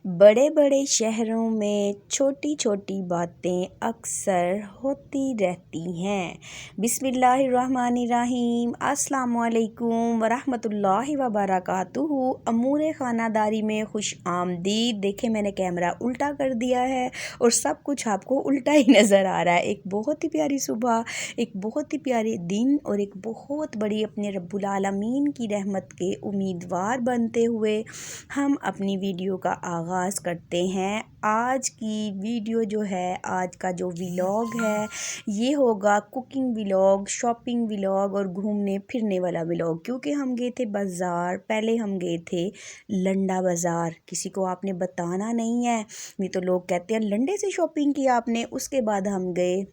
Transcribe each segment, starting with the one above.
बड़े बड़े शहरों में छोटी छोटी बातें अक्सर होती रहती हैं। बिस्मिल्लाहिर्रहमानिर्रहीम, अस्सलाम वालेकुम वरहमतुल्लाहि वबरकातुहू। अमूर ख़ानादारी में खुश आमदीद। देखें, मैंने कैमरा उल्टा कर दिया है और सब कुछ आपको उल्टा ही नज़र आ रहा है। एक बहुत ही प्यारी सुबह, एक बहुत ही प्यारे दिन और एक बहुत बड़ी अपने रब्बुल आलमीन की रहमत के उम्मीदवार बनते हुए हम अपनी वीडियो का आगाज़ करते हैं। आज की वीडियो जो है, आज का जो व्लॉग है, ये होगा कुकिंग व्लॉग, शॉपिंग व्लॉग और घूमने फिरने वाला व्लॉग। क्योंकि हम गए थे बाज़ार, पहले हम गए थे लंडा बाज़ार। किसी को आपने बताना नहीं है, नहीं तो लोग कहते हैं लंडे से शॉपिंग की आपने। उसके बाद हम गए,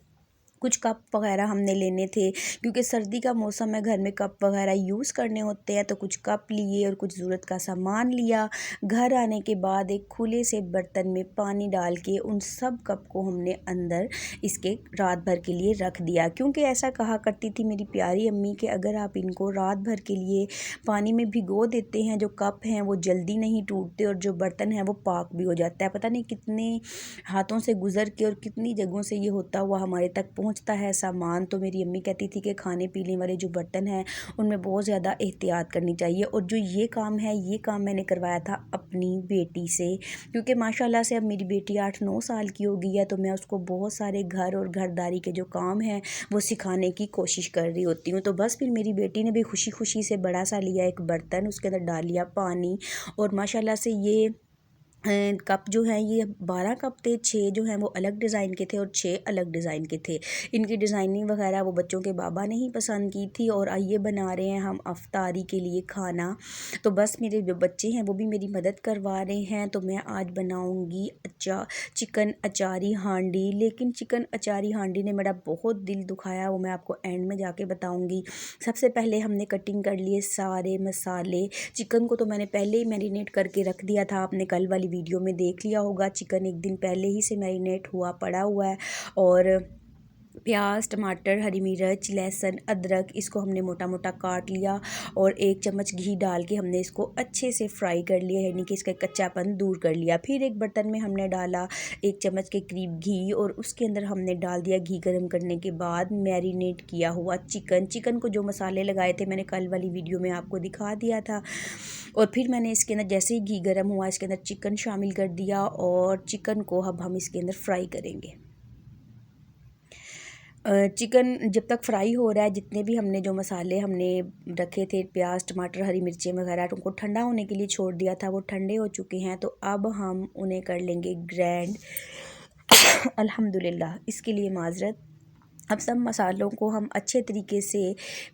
कुछ कप वगैरह हमने लेने थे क्योंकि सर्दी का मौसम है, घर में कप वगैरह यूज़ करने होते हैं। तो कुछ कप लिए और कुछ ज़रूरत का सामान लिया। घर आने के बाद एक खुले से बर्तन में पानी डाल के उन सब कप को हमने अंदर इसके रात भर के लिए रख दिया। क्योंकि ऐसा कहा करती थी मेरी प्यारी अम्मी कि अगर आप इनको रात भर के लिए पानी में भिगो देते हैं, जो कप हैं वो जल्दी नहीं टूटते और जो बर्तन है वो पाक भी हो जाता है। पता नहीं कितने हाथों से गुज़र के और कितनी जगहों से ये होता हुआ हमारे तक पहुंचता है सामान। तो मेरी अम्मी कहती थी कि खाने पीने वाले जो बर्तन हैं उनमें बहुत ज़्यादा एहतियात करनी चाहिए। और जो ये काम है, ये काम मैंने करवाया था अपनी बेटी से, क्योंकि माशाल्लाह से अब मेरी बेटी 8-9 साल की हो गई है। तो मैं उसको बहुत सारे घर और घरदारी के जो काम हैं वो सिखाने की कोशिश कर रही होती हूँ। तो बस फिर मेरी बेटी ने भी खुशी खुशी से बड़ा सा लिया एक बर्तन, उसके अंदर डाल लिया पानी और माशाल्लाह से ये कप जो हैं, ये 12 कप थे। 6 जो हैं वो अलग डिज़ाइन के थे और 6 अलग डिज़ाइन के थे। इनकी डिज़ाइनिंग वगैरह वो बच्चों के बाबा ने ही पसंद की थी। और आइए बना रहे हैं हम अफ्तारी के लिए खाना। तो बस मेरे जो बच्चे हैं वो भी मेरी मदद करवा रहे हैं। तो मैं आज बनाऊंगी चिकन अचारी हांडी। लेकिन चिकन अचारी हांडी ने मेरा बहुत दिल दुखाया, वो मैं आपको एंड में जाके बताऊँगी। सबसे पहले हमने कटिंग कर लिए सारे मसाले। चिकन को तो मैंने पहले ही मैरिनेट करके रख दिया था, आपने कल वाली वीडियो में देख लिया होगा। चिकन एक दिन पहले ही से मैरिनेट हुआ पड़ा हुआ है। और प्याज, टमाटर, हरी मिर्च, लहसुन, अदरक, इसको हमने मोटा मोटा काट लिया और 1 चम्मच घी डाल के हमने इसको अच्छे से फ्राई कर लिया, यानी कि इसका कच्चापन दूर कर लिया। फिर एक बर्तन में हमने डाला 1 चम्मच के करीब घी और उसके अंदर हमने डाल दिया, घी गर्म करने के बाद, मैरिनेट किया हुआ चिकन को जो मसाले लगाए थे मैंने कल वाली वीडियो में आपको दिखा दिया था। और फिर मैंने इसके अंदर जैसे ही घी गर्म हुआ, इसके अंदर चिकन शामिल कर दिया और चिकन को अब हम इसके अंदर फ्राई करेंगे। चिकन जब तक फ्राई हो रहा है, जितने भी हमने जो मसाले हमने रखे थे, प्याज, टमाटर, हरी मिर्चें वगैरह, उनको ठंडा होने के लिए छोड़ दिया था, वो ठंडे हो चुके हैं। तो अब हम उन्हें कर लेंगे ग्रैंड। अल्हम्दुलिल्लाह, इसके लिए माजरत। अब सब मसालों को हम अच्छे तरीके से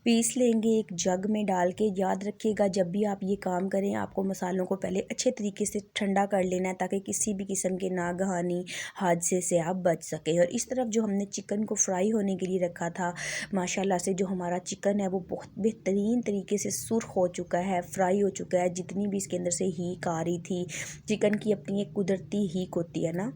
पीस लेंगे एक जग में डाल के। याद रखिएगा, जब भी आप ये काम करें आपको मसालों को पहले अच्छे तरीके से ठंडा कर लेना है, ताकि किसी भी किस्म के नागहानी हादसे से आप बच सकें। और इस तरफ जो हमने चिकन को फ्राई होने के लिए रखा था, माशाल्लाह से जो हमारा चिकन है वो बहुत बेहतरीन तरीके से सुर्ख हो चुका है, फ्राई हो चुका है। जितनी भी इसके अंदर से हीक आ रही थी, चिकन की अपनी एक कुदरती हीक होती है ना,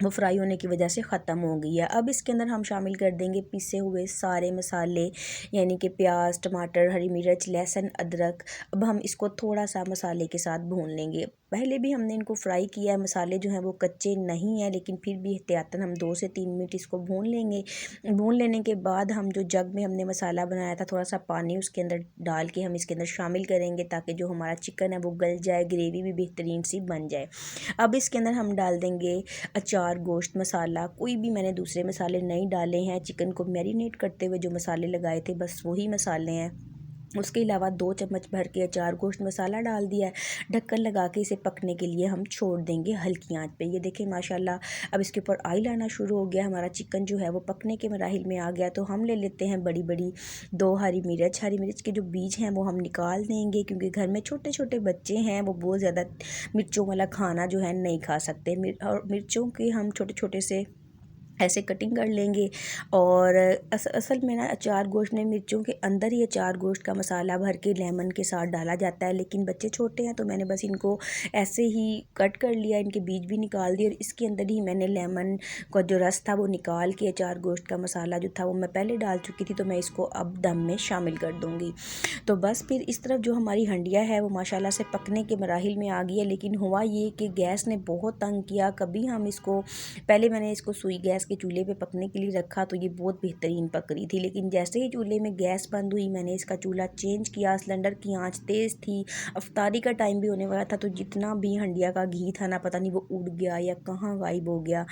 वो फ्राई होने की वजह से ख़त्म हो गई है। अब इसके अंदर हम शामिल कर देंगे पिसे हुए सारे मसाले, यानी कि प्याज, टमाटर, हरी मिर्च, लहसुन, अदरक। अब हम इसको थोड़ा सा मसाले के साथ भून लेंगे। पहले भी हमने इनको फ्राई किया है, मसाले जो हैं वो कच्चे नहीं हैं, लेकिन फिर भी एहतियातन हम 2 से 3 मिनट इसको भून लेंगे। भून लेने के बाद हम जो जग में हमने मसाला बनाया था, थोड़ा सा पानी उसके अंदर डाल के हम इसके अंदर शामिल करेंगे, ताकि जो हमारा चिकन है वो गल जाए, ग्रेवी भी बेहतरीन सी बन जाए। अब इसके अंदर हम डाल देंगे अचार गोश्त मसाला। कोई भी मैंने दूसरे मसाले नहीं डाले हैं। चिकन को मैरिनेट करते हुए जो मसाले लगाए थे बस वही मसाले हैं। उसके अलावा 2 चम्मच भर के अचार गोश्त मसाला डाल दिया है। ढक्कन लगा के इसे पकने के लिए हम छोड़ देंगे हल्की आंच पे। ये देखें माशाल्लाह, अब इसके ऊपर ऑयल आना शुरू हो गया। हमारा चिकन जो है वो पकने के मराहिल में आ गया। तो हम ले लेते हैं बड़ी बड़ी 2 हरी मिर्च के जो बीज हैं वो हम निकाल देंगे, क्योंकि घर में छोटे छोटे बच्चे हैं, वो बहुत ज़्यादा मिर्चों वाला खाना जो है नहीं खा सकते। और मिर्चों के हम छोटे छोटे से ऐसे कटिंग कर लेंगे। और असल में ना अचार गोश्त में मिर्चों के अंदर ही अचार गोश्त का मसाला भर के लेमन के साथ डाला जाता है, लेकिन बच्चे छोटे हैं तो मैंने बस इनको ऐसे ही कट कर लिया, इनके बीज भी निकाल दिए और इसके अंदर ही मैंने लेमन का जो रस था वो निकाल के अचार गोश्त का मसाला जो था वो मैं पहले डाल चुकी थी, तो मैं इसको अब दम में शामिल कर दूँगी। तो बस फिर इस तरफ जो हमारी हंडिया है वो माशाल्लाह से पकने के मराहिल में आ गई है, लेकिन हुआ ये कि गैस ने बहुत तंग किया। कभी हम इसको पहले मैंने इसको सुई गैस के चूल्हे पे पकने के लिए रखा तो ये बहुत बेहतरीन पक रही थी, लेकिन जैसे ही चूल्हे में गैस बंद हुई मैंने इसका चूल्हा चेंज किया। सिलेंडर की आंच तेज़ थी, अफ्तारी का टाइम भी होने वाला था, तो जितना भी हंडिया का घी था ना पता नहीं वो उड़ गया या कहाँ गायब हो गया।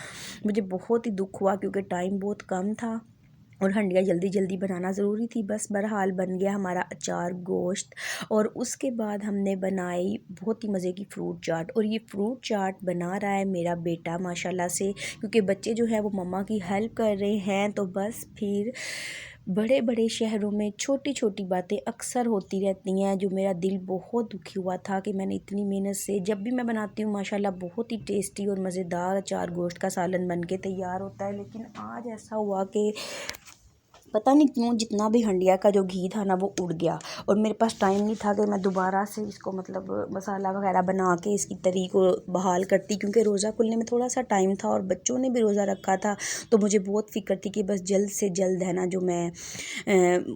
मुझे बहुत ही दुख हुआ क्योंकि टाइम बहुत कम था और हंडिया जल्दी जल्दी बनाना ज़रूरी थी। बस बहरहाल बन गया हमारा अचार गोश्त। और उसके बाद हमने बनाई बहुत ही मज़े की फ़्रूट चाट, और ये फ़्रूट चाट बना रहा है मेरा बेटा माशाल्लाह से, क्योंकि बच्चे जो है वो मम्मा की हेल्प कर रहे हैं। तो बस फिर बड़े बड़े शहरों में छोटी छोटी बातें अक्सर होती रहती हैं, जो मेरा दिल बहुत दुखी हुआ था कि मैंने इतनी मेहनत से, जब भी मैं बनाती हूँ माशाल्लाह बहुत ही टेस्टी और मज़ेदार अचार गोश्त का सालन बन के तैयार होता है, लेकिन आज ऐसा हुआ कि पता नहीं क्यों जितना भी हंडिया का जो घी था ना वो उड़ गया, और मेरे पास टाइम नहीं था कि मैं दोबारा से इसको मतलब मसाला वगैरह बना के इसकी तरी को बहाल करती, क्योंकि रोज़ा खुलने में थोड़ा सा टाइम था और बच्चों ने भी रोज़ा रखा था। तो मुझे बहुत फ़िक्र थी कि बस जल्द से जल्द है ना जो मैं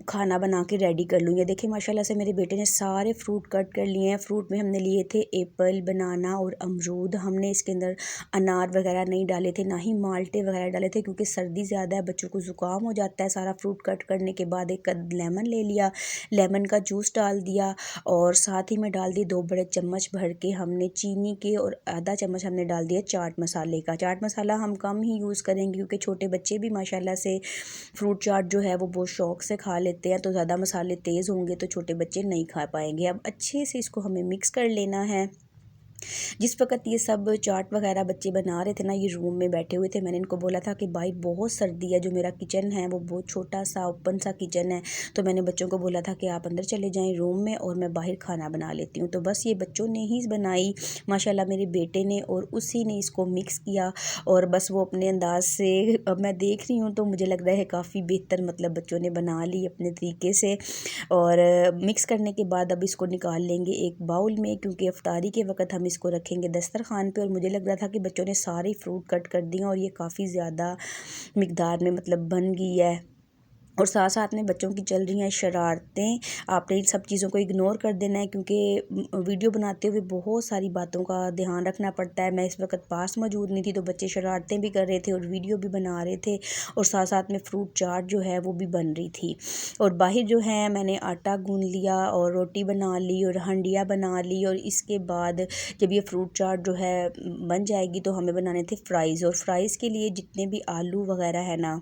खाना बना के रेडी कर लूँ। ये देखिए माशाल्लाह से मेरे बेटे ने सारे फ्रूट कट कर लिए हैं। फ्रूट में हमने लिए थे एप्पल, बनाना और अमरूद। हमने इसके अंदर अनार वगैरह नहीं डाले थे, ना ही माल्टे वगैरह डाले थे, क्योंकि सर्दी ज़्यादा है, बच्चों को ज़ुकाम हो जाता है। सारा फ्रूट कट करने के बाद एक लेमन ले लिया, लेमन का जूस डाल दिया, और साथ ही में डाल दिए 2 बड़े चम्मच भर के हमने चीनी के, और आधा चम्मच हमने डाल दिया चाट मसाले का। चाट मसाला हम कम ही यूज़ करेंगे क्योंकि छोटे बच्चे भी माशाल्लाह से फ्रूट चाट जो है वो बहुत शौक़ से खा लेते हैं, तो ज़्यादा मसाले तेज़ होंगे तो छोटे बच्चे नहीं खा पाएंगे। अब अच्छे से इसको हमें मिक्स कर लेना है। जिस वक़्त ये सब चाट वगैरह बच्चे बना रहे थे ना, ये रूम में बैठे हुए थे। मैंने इनको बोला था कि भाई बहुत सर्दी है, जो मेरा किचन है वो बहुत छोटा सा ओपन सा किचन है, तो मैंने बच्चों को बोला था कि आप अंदर चले जाएं रूम में और मैं बाहर खाना बना लेती हूँ। तो बस ये बच्चों ने ही बनाई माशाल्लाह मेरे बेटे ने, और उसी ने इसको मिक्स किया, और बस वो अपने अंदाज से, अब मैं देख रही हूँ तो मुझे लग रहा है काफ़ी बेहतर मतलब बच्चों ने बना ली अपने तरीके से। और मिक्स करने के बाद अब इसको निकाल लेंगे एक बाउल में, क्योंकि अफ्तारी के वक़्त हम इसको रखेंगे दस्तरखान पे। और मुझे लग रहा था कि बच्चों ने सारे फ्रूट कट कर दिए और ये काफ़ी ज़्यादा मिकदार में मतलब बन गई है, और साथ साथ में बच्चों की चल रही हैं शरारतें। आपने इन सब चीज़ों को इग्नोर कर देना है, क्योंकि वीडियो बनाते हुए बहुत सारी बातों का ध्यान रखना पड़ता है। मैं इस वक्त पास मौजूद नहीं थी, तो बच्चे शरारतें भी कर रहे थे और वीडियो भी बना रहे थे, और साथ साथ में फ्रूट चाट जो है वो भी बन रही थी। और बाहर जो है मैंने आटा गूँध लिया और रोटी बना ली और हंडिया बना ली, और इसके बाद जब ये फ्रूट चाट जो है बन जाएगी तो हमें बनाने थे फ़्राइज़। और फ़्राइज़ के लिए जितने भी आलू वगैरह है ना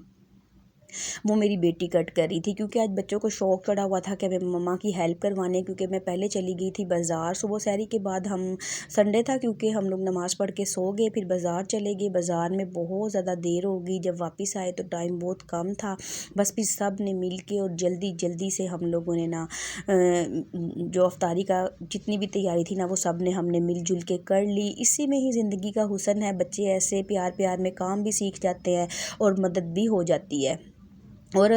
वो मेरी बेटी कट कर रही थी, क्योंकि आज बच्चों को शौक़ चढ़ा हुआ था कि हमें मम्मा की हेल्प करवाने, क्योंकि मैं पहले चली गई थी बाज़ार सुबह सहरी के बाद। हम संडे था क्योंकि हम लोग नमाज़ पढ़ के सो गए, फिर बाज़ार चले गए। बाज़ार में बहुत ज़्यादा देर हो गई, जब वापस आए तो टाइम बहुत कम था। बस फिर सब ने मिल के और जल्दी जल्दी से हम लोगों ने ना जो अफ्तारी का जितनी भी तैयारी थी ना वो सब ने हमने मिलजुल के कर ली। इसी में ही ज़िंदगी का हुस्न है, बच्चे ऐसे प्यार प्यार में काम भी सीख जाते हैं और मदद भी हो जाती है। और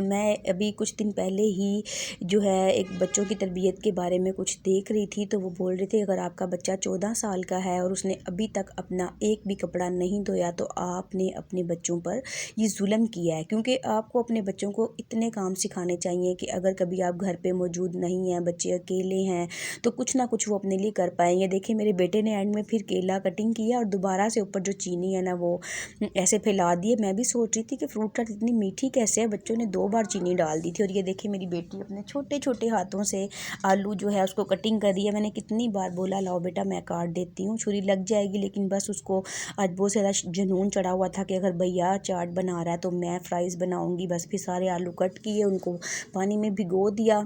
मैं अभी कुछ दिन पहले ही जो है एक बच्चों की तरबियत के बारे में कुछ देख रही थी, तो वो बोल रहे थे अगर आपका बच्चा 14 साल का है और उसने अभी तक अपना एक भी कपड़ा नहीं धोया तो आपने अपने बच्चों पर ये जुल्म किया है, क्योंकि आपको अपने बच्चों को इतने काम सिखाने चाहिए कि अगर कभी आप घर पे मौजूद नहीं हैं, बच्चे अकेले हैं, तो कुछ ना कुछ वो अपने लिए कर पाएंगे। देखिए मेरे बेटे ने एंड में फिर केला कटिंग किया और दोबारा से ऊपर जो चीनी है ना वो ऐसे फैला दिए। मैं भी सोच रही थी कि फ्रूट चाट इतनी मीठी कैसे है, बच्चों ने 2 बार चीनी डाल दी थी। और ये देखिए मेरी बेटी अपने छोटे छोटे हाथों से आलू जो है उसको कटिंग कर रही है। मैंने कितनी बार बोला लाओ बेटा मैं काट देती हूँ, छुरी लग जाएगी, लेकिन बस उसको आज बहुत ज़्यादा जुनून चढ़ा हुआ था कि अगर भैया चाट बना रहा है तो मैं फ़्राइज़ बनाऊँगी। बस फिर सारे आलू कट किए, उनको पानी में भिगो दिया,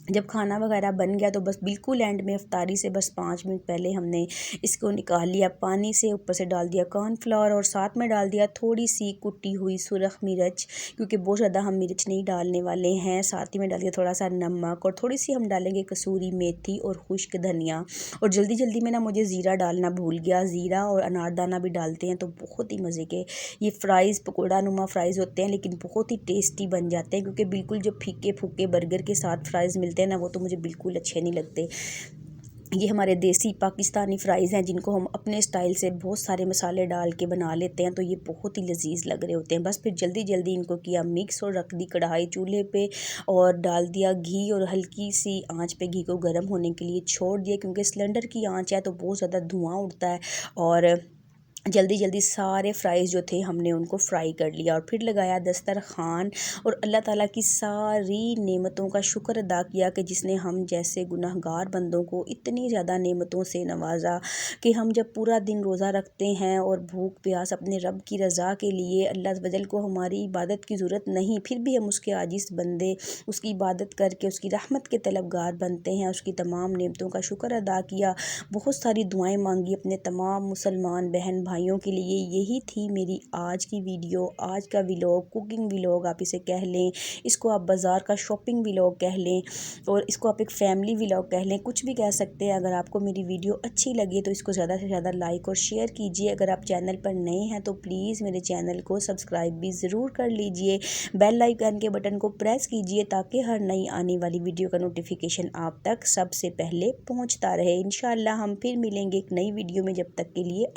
जब खाना वगैरह बन गया तो बस बिल्कुल एंड में इफ्तारी से बस 5 मिनट पहले हमने इसको निकाल लिया पानी से, ऊपर से डाल दिया कॉर्नफ्लोर और साथ में डाल दिया थोड़ी सी कुटी हुई सुरख मिर्च, क्योंकि बहुत ज़्यादा हम मिर्च नहीं डालने वाले हैं। साथ ही में डाल दिया थोड़ा सा नमक और थोड़ी सी हम डालेंगे कसूरी मेथी और खुश्क धनिया। और जल्दी जल्दी में ना मुझे ज़ीरा डालना भूल गया, ज़ीरा और अनारदाना भी डालते हैं तो बहुत ही मज़े के ये फ़्राइज़ पकौड़ा नुमा फ़्राइज़ होते हैं, लेकिन बहुत ही टेस्टी बन जाते हैं। क्योंकि बिल्कुल जो फीके फूके बर्गर के साथ फ़्राइज़ मिलते हैं ना, वो तो मुझे बिल्कुल अच्छे नहीं लगते। ये हमारे देसी पाकिस्तानी फ़्राइज़ हैं जिनको हम अपने स्टाइल से बहुत सारे मसाले डाल के बना लेते हैं, तो ये बहुत ही लजीज लग रहे होते हैं। बस फिर जल्दी जल्दी इनको किया मिक्स और रख दी कढ़ाई चूल्हे पे और डाल दिया घी और हल्की सी आंच पे घी को गर्म होने के लिए छोड़ दिया, क्योंकि सिलेंडर की आंच है तो बहुत ज़्यादा धुआं उठता है। और जल्दी जल्दी सारे फ़्राइज़ जो थे हमने उनको फ्राई कर लिया और फिर लगाया दस्तरख़ान और अल्लाह ताला की सारी नेमतों का शुक्र अदा किया कि जिसने हम जैसे गुनहगार बंदों को इतनी ज़्यादा नेमतों से नवाजा कि हम जब पूरा दिन रोज़ा रखते हैं और भूख प्यास अपने रब की रज़ा के लिए, अल्लाह वजल को हमारी इबादत की ज़रूरत नहीं, फिर भी हम उसके आजिज़ बंदे उसकी इबादत करके उसकी रहमत के तलबगार बनते हैं। उसकी तमाम नेमतों का शुक्र अदा किया, बहुत सारी दुआएं मांगी अपने तमाम मुसलमान बहन भाइयों के लिए। यही थी मेरी आज की वीडियो, आज का व्लॉग, कुकिंग व्लॉग आप इसे कह लें, इसको आप बाज़ार का शॉपिंग व्लॉग कह लें और इसको आप एक फ़ैमिली व्लॉग कह लें, कुछ भी कह सकते हैं। अगर आपको मेरी वीडियो अच्छी लगे तो इसको ज़्यादा से ज़्यादा लाइक और शेयर कीजिए। अगर आप चैनल पर नए हैं तो प्लीज़ मेरे चैनल को सब्सक्राइब भी ज़रूर कर लीजिए, बेल आइकन के बटन को प्रेस कीजिए ताकि हर नई आने वाली वीडियो का नोटिफिकेशन आप तक सबसे पहले पहुंचता रहे। इंशाअल्लाह हम फिर मिलेंगे एक नई वीडियो में, जब तक के लिए